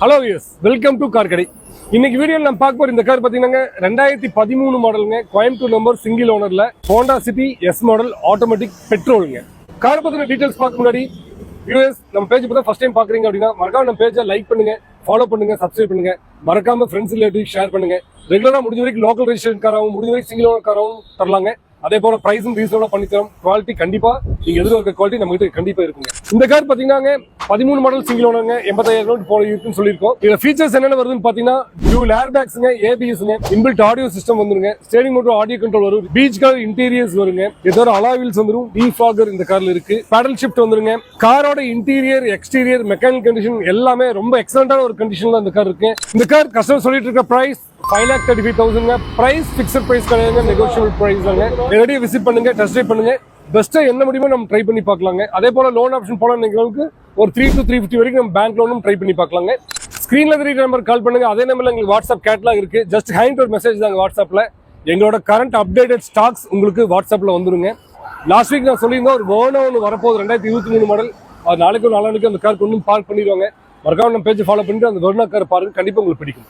Hello views, welcome to car கடை. இன்னைக்கு video நம்ம பார்க்க போற இந்த கார் பாத்தீங்கன்னா 2013 மாடலுங்க, கோயம்புத்தூர் நம்பர், சிங்கிள் ஓனர்ல Honda City S model automatic பெட்ரோலுங்க. கார் பத்தின டீடைல்ஸ் பார்க்க முன்னாடி வியூஸ், நம்ம பேஜ் பார்த்தா ஃபர்ஸ்ட் டைம் பாக்குறீங்க அப்படின்னா மறக்காம நம்ம பேஜை லைக் பண்ணுங்க, ஃபாலோ பண்ணுங்க, சப்ஸ்கிரைப் பண்ணுங்க. மறக்காம ஃப்ரெண்ட்ஸ் ரிலேட்டிவ் ஷேர் பண்ணுங்க. ரெகுலரா முடிஞ்ச வரைக்கும் லோக்கல் ரெஜிஸ்ட்ரேஷன் காராவும் முடிஞ்ச வரைக்கும் சிங்கிள் ஓனர் காராவும் தரலாங்க. அதே போல பிரைஸும் ரீசனபிளா பண்ணி தரோம். குவாலிட்டி கண்டிப்பா நீங்க எதிர்பார்க்க குவாலிட்டி நம்ம கிட்ட கண்டிப்பா இருக்குங்க. இந்த கார் பாத்தீங்கன்னா 13 மாடல் சிங்கிள் ஓனருங்க, 85,000 கிலோமீட்டர் போல இருக்குன்னு சொல்லியிருக்கோம். இதுல ஃபீச்சர்ஸ் என்னென்ன வருதுன்னு பாத்தீங்கன்னா டியூல் ஏர் பேக்ஸ்ங்க, ஏபிஎஸ்ங்க, இன்பில்ட் ஆடியோ சிஸ்டம் வந்துருங்க, ஸ்டீரிங் மோட்டர் ஆடியோ கண்ட்ரோல் வரும், பீச் கலர் இன்டீரியர்ஸ் வருங்க, இதோட அலாய் வீல்ஸ் வந்துரும், டீஃபாகர் இந்த கார்ல இருக்கு, பேடல் ஷிஃப்ட் வந்துருங்க. காரோட இன்டீரியர், எக்ஸ்டீரியர், மெக்கானிக் கண்டிஷன் எல்லாமே ரொம்ப எக்ஸலண்டான ஒரு கண்டிஷன்ல இந்த கார் இருக்கு. இந்த கார் கஸ்டமர் சொல்லிட்டு இருக்க பிரைஸ் 5,35,000. பிரைஸ் பிக்சட் பிரைஸ் கிடையாது, நெகோஷியபிள் பிரைஸ் தாங்க. நேரடியாக விசிட் பண்ணுங்க, டெஸ்ட் ட்ரைவ் பண்ணுங்க. பெஸ்ட்டா என்ன முடியுமோ நம்ம ட்ரை பண்ணி பார்க்கலாங்க. அதே போல லோன் ஆப்ஷன் போல எங்களுக்கு ஒரு 3 to 350 வரைக்கும் நம்ம பேங்க் லோனும் ட்ரை பண்ணி பார்க்கலாங்க. ஸ்கிரீன்ல தெரியுற நம்பர் கால் பண்ணுங்க. அதே நம்பர்ல எங்களுக்கு வாட்ஸ்அப் கேட்லாக் இருக்கு. ஜஸ்ட் ஹைண்ட் ஒரு மெசேஜ் தாங்க வாட்ஸ்அப்ல. எங்களோட கரண்ட் அப்டேட்டட் ஸ்டாக்ஸ் உங்களுக்கு வாட்ஸ்அப்ல வந்துருங்க. லாஸ்ட் வீக் நான் சொல்லியிருந்தேன் ஒரு வேர்னா ஒன்று வரப்போகுது, 2023 மாடல். அது நாளைக்கு நாளானிக்கு அந்த கார் கொண்டு பார்க் பண்ணிடுவாங்க. மறக்காம நம்ம பேஜ் ஃபாலோ பண்ணிட்டு அந்த வெர்னா கார் பாருங்க, கண்டிப்பா உங்களுக்கு பிடிக்கும்.